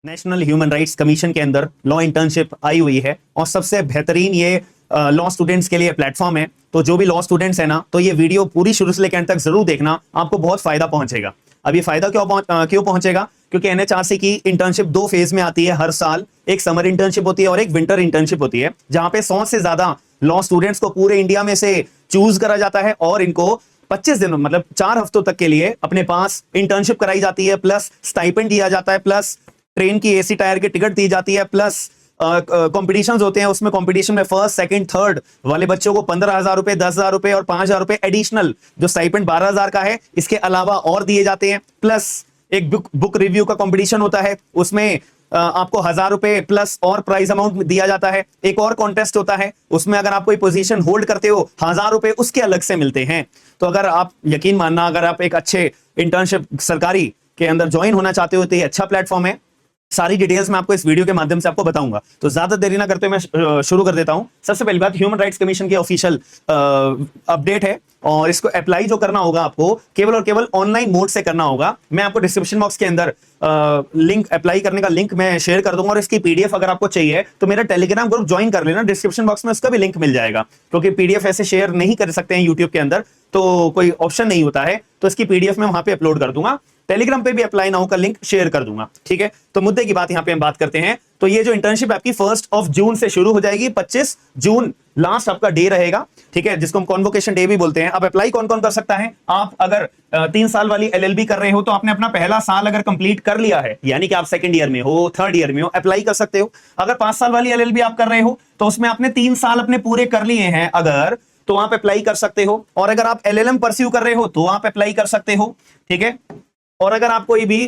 National human rights commission के अंदर law internship I हुई है और सबसे बेहतरीन ये लॉ स्टूडेंट्स के लिए प्लेटफॉर्म है। तो जो भी लॉ स्टूडेंट्स है ना, तो ये वीडियो पूरी शुरू से लेकर अंत तक जरूर देखना, आपको बहुत फायदा पहुंचेगा। अब ये फायदा क्यों पहुंचेगा? क्योंकि एनएचआरसी की इंटर्नशिप 2 फेज में आती है हर साल। एक समर इंटर्नशिप होती है और एक विंटर इंटर्नशिप होती है, जहां पे 100 से ज्यादा लॉ स्टूडेंट्स को पूरे इंडिया में से चूज करा जाता है और इनको 25 दिनों मतलब 4 हफ्तों तक के लिए अपने पास इंटर्नशिप कराई जाती है, प्लस स्टाइपेंड दिया जाता है, प्लस ट्रेन की एसी टायर की टिकट दी जाती है, प्लस कॉम्पिटिशन्स होते हैं। उसमें कॉम्पिटिशन में फर्स्ट सेकंड थर्ड वाले बच्चों को 15,000 रुपए, 10,000 रुपए और 5,000 रुपए एडिशनल जो स्टाइपेंड 12,000 का है, इसके अलावा और दिए जाते हैं। प्लस एक बुक रिव्यू का कंपटीशन होता है, उसमें आपको 1,000 रुपए प्लस और प्राइज अमाउंट दिया जाता है। एक और कॉन्टेस्ट होता है, उसमें अगर आप कोई पोजीशन होल्ड करते हो 1,000 रुपए उसके अलग से मिलते हैं। तो अगर आप यकीन मानना, अगर आप एक अच्छे इंटर्नशिप सरकारी के अंदर ज्वाइन होना चाहते हो तो ये अच्छा प्लेटफॉर्म है। सारी डिटेल्स मैं आपको इस वीडियो के माध्यम से आपको बताऊंगा, तो ज्यादा देरी ना करते मैं शुरू कर देता हूं। सबसे पहली बात, ह्यूमन राइट्स कमीशन की ऑफिशियल अपडेट है और इसको अप्लाई जो करना होगा आपको केवल और केवल ऑनलाइन मोड से करना होगा। मैं आपको डिस्क्रिप्शन बॉक्स के अंदर लिंक, अप्लाई करने का लिंक मैं शेयर कर दूंगा और इसकी पीडीएफ अगर आपको चाहिए तो मेरा टेलीग्राम ग्रुप ज्वाइन कर लेना, डिस्क्रिप्शन बॉक्स में उसका भी लिंक मिल जाएगा। क्योंकि पीडीएफ ऐसे शेयर नहीं कर सकते हैं यूट्यूब के अंदर, तो कोई ऑप्शन नहीं होता है, तो इसकी पीडीएफ में वहां पे अपलोड कर दूंगा। टेलीग्राम पे भी अप्लाई नाउ का लिंक शेयर कर दूंगा, ठीक है। तो मुद्दे की बात यहां पे हम बात करते हैं। तो ये जो इंटर्नशिप आपकी 1 जून से शुरू हो जाएगी, 25 जून लास्ट आपका डे रहेगा, ठीक है, जिसको हम कॉन्वोकेशन डे भी बोलते हैं। अब अप्लाई कौन कौन कर सकता है? आप अगर 3 साल वाली एलएलबी कर रहे हो तो आपने अपना पहला साल अगर कंप्लीट कर लिया है, यानी कि आप सेकंड ईयर में हो, थर्ड ईयर में हो, अप्लाई कर सकते हो। अगर 5 साल वाली एलएलबी आप कर रहे हो तो उसमें आपने 3 साल अपने पूरे कर लिए हैं अगर, तो आप अप्लाई कर सकते हो। और अगर आप एलएलएम परस्यू कर रहे हो तो आप अप्लाई कर सकते हो, ठीक है। और अगर आप कोई भी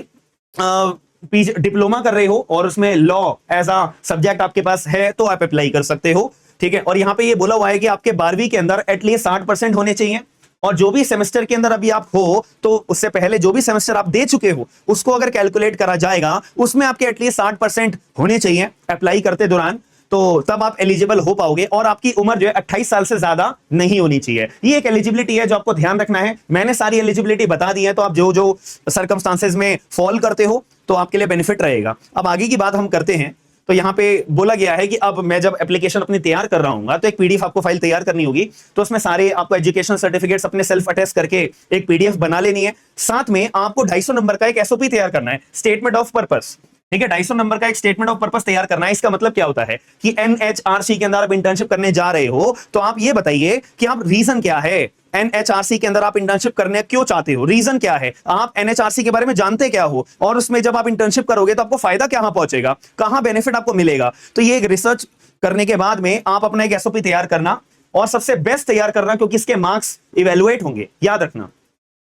डिप्लोमा कर रहे हो और उसमें लॉ एज अ सब्जेक्ट आपके पास है तो आप अप्लाई कर सकते हो, ठीक है। और यहां पे ये बोला हुआ है कि आपके 12वीं के अंदर एटलीस्ट 60% होने चाहिए। और जो भी सेमेस्टर के अंदर अभी आप हो, तो उससे पहले जो भी सेमेस्टर आप दे चुके हो उसको अगर कैलकुलेट करा जाएगा, उसमें आपके एटलीस्ट 60% होने चाहिए अप्लाई करते दौरान, तो तब आप एलिजिबल हो पाओगे। और आपकी उम्र जो है 28 साल से ज्यादा नहीं होनी चाहिए। ये एक एलिजिबिलिटी है जो आपको ध्यान रखना है। मैंने सारी एलिजिबिलिटी बता दी है, तो आप जो जो सर्कमस्टांसेस में फॉल करते हो तो आपके लिए बेनिफिट रहेगा। अब आगे की बात हम करते हैं। तो यहां पे बोला गया है कि अब मैं जब एप्लीकेशन अपनी तैयार कर रहा हूं तो एक पीडीएफ आपको फाइल तैयार करनी होगी, तो उसमें सारे आपको एजुकेशन सर्टिफिकेट्स अपने सेल्फ अटेस्ट करके एक पीडीएफ बना लेनी है। साथ में आपको 250 नंबर का एक एसओपी तैयार करना है, स्टेटमेंट ऑफ पर्पस, ठीक है। 250 नंबर का एक स्टेटमेंट ऑफ पर्पस तैयार करना है। इसका मतलब क्या होता है कि एनएचआरसी के अंदर आप इंटर्नशिप करने जा रहे हो, तो आप ये बताइए कि आप रीजन क्या है, एनएचआरसी के अंदर आप इंटर्नशिप करने क्यों चाहते हो, रीजन क्या है, आप एनएचआरसी के बारे में जानते क्या हो, और उसमें जब आप इंटर्नशिप करोगे तो आपको फायदा कहां पहुंचेगा, कहां बेनिफिट आपको मिलेगा। तो ये एक रिसर्च करने के बाद में आप अपना एक एसओपी तैयार करना, और सबसे बेस्ट तैयार करना, क्योंकि इसके मार्क्स इवेलुएट होंगे, याद रखना,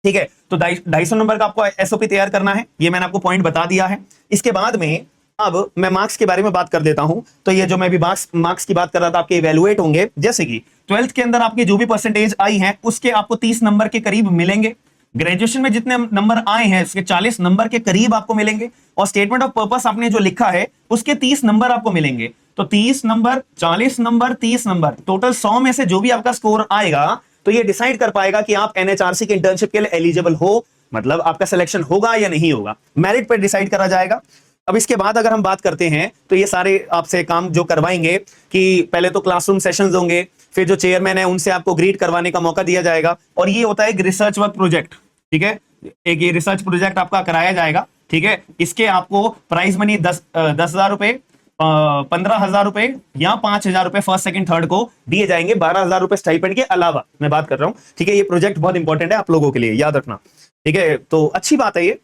ठीक है। तो 250 नंबर का आपको एसओपी तैयार करना है, ये मैंने आपको पॉइंट बता दिया है। इसके बाद में अब मैं मार्क्स के बारे में बात कर देता हूं। तो ये जो मैं भी मार्क्स की बात कर रहा था, आपके इवेलुएट होंगे। जैसे कि 12th के अंदर आपकी जो भी परसेंटेज आई है उसके आपको 30 नंबर के करीब मिलेंगे। ग्रेजुएशन में जितने नंबर आए हैं उसके 40 नंबर के करीब आपको मिलेंगे। और स्टेटमेंट ऑफ पर्पस आपने जो लिखा है उसके 30 नंबर आपको मिलेंगे। तो 30 नंबर, 40 नंबर, 30 नंबर, टोटल 100 में से जो भी आपका स्कोर आएगा तो ये डिसाइड कर पाएगा कि आप एनएचआरसी के इंटर्नशिप के लिए एलिजिबल हो, मतलब आपका सिलेक्शन होगा या नहीं होगा, मेरिट पर डिसाइड करा जाएगा। अब इसके बाद अगर हम बात करते हैं तो ये सारे आपसे काम जो करवाएंगे कि पहले तो क्लासरूम सेशंस होंगे, फिर जो चेयरमैन है उनसे आपको ग्रीट करवाने का मौका दिया जाएगा। और ये होता है एक रिसर्च वर्क प्रोजेक्ट, ठीक है, एक ये रिसर्च प्रोजेक्ट आपका कराया जाएगा, ठीक है। इसके आपको प्राइज मनी 10,000 रुपए, 15,000 रुपए या 5,000 रुपए फर्स्ट सेकंड थर्ड को दिए जाएंगे, 12,000 रुपए स्टाइपेंड के अलावा मैं बात कर रहा हूं, ठीक है। ये प्रोजेक्ट बहुत इंपॉर्टेंट है आप लोगों के लिए, याद रखना, ठीक है। तो अच्छी बात है ये।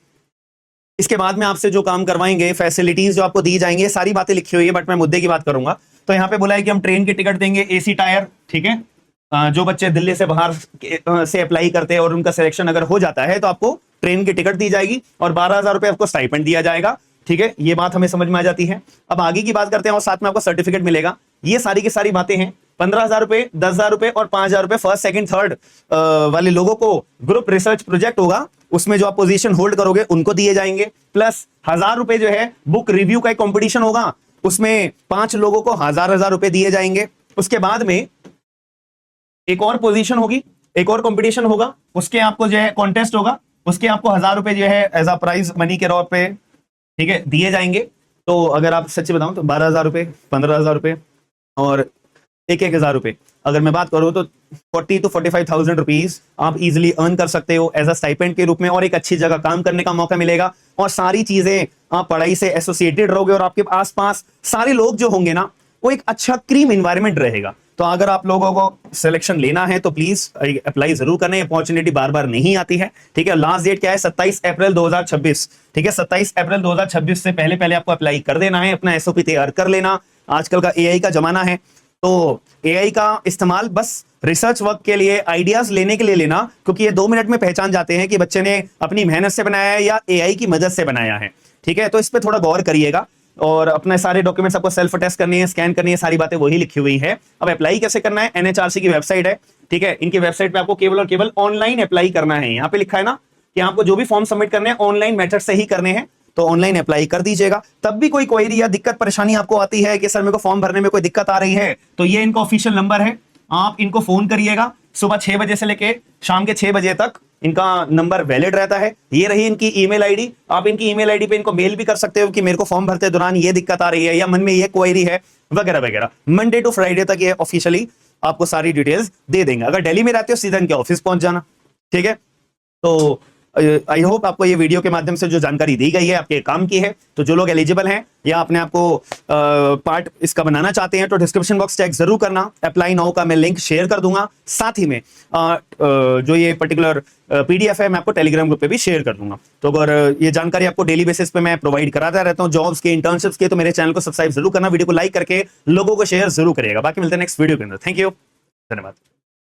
इसके बाद में आपसे जो काम करवाएंगे, फैसिलिटीज जो आपको दी जाएंगे, सारी बातें लिखी हुई है, बट मैं मुद्दे की बात करूंगा। तो यहाँ पे बोला है कि हम ट्रेन की टिकट देंगे, एसी टायर, ठीक है। जो बच्चे दिल्ली से बाहर से अप्लाई करते हैं और उनका सिलेक्शन अगर हो जाता है तो आपको ट्रेन की टिकट दी जाएगी और 12,000 रुपए आपको स्टाइपेंड दिया जाएगा, ठीक है। ये बात हमें समझ में आ जाती है। अब आगे की बात करते हैं और साथ में आपको सर्टिफिकेट मिलेगा। ये सारी की सारी बातें हैं। 15,000 रुपए, 10,000 रुपए और 5,000 रुपए फर्स्ट सेकंड थर्ड वाले लोगों को ग्रुप रिसर्च प्रोजेक्ट होगा, उसमें जो आप पोजीशन होल्ड करोगे उनको दिए जाएंगे। प्लस 1,000 रुपए जो है बुक रिव्यू का एक कंपटीशन होगा, उसमें 5 लोगों को 1,000 रुपए दिए जाएंगे। उसके बाद में एक और पोजीशन होगी, एक और कंपटीशन होगा, उसके आपको जो है कॉन्टेस्ट होगा, उसके आपको 1,000 रुपए जो है एज अ प्राइज मनी के तौर पे, ठीक है, दिए जाएंगे। तो अगर आप सच्ची बताऊं तो 12,000 रुपये, 15,000 रुपये और 1,000 रुपये, अगर मैं बात करूं तो 40 to 45,000 रुपीज आप इजिली अर्न कर सकते हो एज अ स्टाइपेंड के रूप में, और एक अच्छी जगह काम करने का मौका मिलेगा, और सारी चीजें आप पढ़ाई से एसोसिएटेड रहोगे, और आपके आसपास सारे लोग जो होंगे ना वो एक अच्छा क्रीम इन्वायरमेंट रहेगा। तो अगर आप लोगों को सिलेक्शन लेना है तो प्लीज अप्लाई जरूर करना, अपॉर्चुनिटी बार बार नहीं आती है, ठीक है। लास्ट डेट क्या है? 27 अप्रैल 2026, ठीक है। 27 अप्रैल 2026 से पहले पहले आपको अप्लाई कर देना है, अपना एसओपी तैयार कर लेना। आजकल का एआई का जमाना है, तो एआई का इस्तेमाल बस रिसर्च वर्क के लिए, आइडियाज लेने के लिए लेना, क्योंकि ये 2 मिनट में पहचान जाते हैं कि बच्चे ने अपनी मेहनत से बनाया है या एआई की मदद से बनाया है, ठीक है। तो इस पे थोड़ा गौर करिएगा, और अपने सारे डॉक्यूमेंट्स आपको सेल्फ अटेस्ट करनी है, स्कैन करनी है, सारी बातें वही लिखी हुई है। अब अप्लाई कैसे करना है? एनएचआरसी की वेबसाइट है, ठीक है। इनकी वेबसाइट पे आपको केवल और केवल ऑनलाइन अप्लाई करना है। यहाँ पे लिखा है ना कि आपको जो भी फॉर्म सबमिट करने हैं ऑनलाइन मेथड से ही करने हैं, तो ऑनलाइन अप्लाई कर दीजिएगा। तब भी कोई क्वेरी या दिक्कत परेशानी आपको आती है कि सर मेरे को फॉर्म भरने में कोई दिक्कत आ रही है, तो ये इनका ऑफिशियल नंबर है, आप इनको फोन करिएगा। सुबह 6 बजे से लेके शाम के 6 बजे तक इनका नंबर वैलिड रहता है। ये रही इनकी ईमेल आईडी, आप इनकी ईमेल आईडी पे इनको मेल भी कर सकते हो कि मेरे को फॉर्म भरते दौरान ये दिक्कत आ रही है या मन में ये क्वेरी है वगैरह वगैरह। मंडे टू फ्राइडे तक ये ऑफिशियली आपको सारी डिटेल्स दे देंगे। अगर दिल्ली में रहते हो सीधा इनके ऑफिस पहुंच जाना, ठीक है। तो आई होप आपको ये वीडियो के माध्यम से जो जानकारी दी गई है आपके काम की है। तो जो लोग एलिजिबल हैं या अपने आप को पार्ट इसका बनाना चाहते हैं तो डिस्क्रिप्शन बॉक्स चेक जरूर करना, अप्लाई नाउ का मैं लिंक शेयर कर दूंगा। साथ ही में जो ये पर्टिकुलर पीडीएफ है मैं आपको टेलीग्राम ग्रुप पे भी शेयर कर दूंगा। तो अगर ये जानकारी आपको डेली बेसिस पे मैं प्रोवाइड कराता रहता हूँ जॉब्स के, इंटर्नशिप्स के, तो मेरे चैनल को सब्सक्राइब जरूर करना, वीडियो को लाइक करके लोगों को शेयर जरूर करिएगा। बाकी मिलते हैं नेक्स्ट वीडियो के अंदर। थैंक यू, धन्यवाद।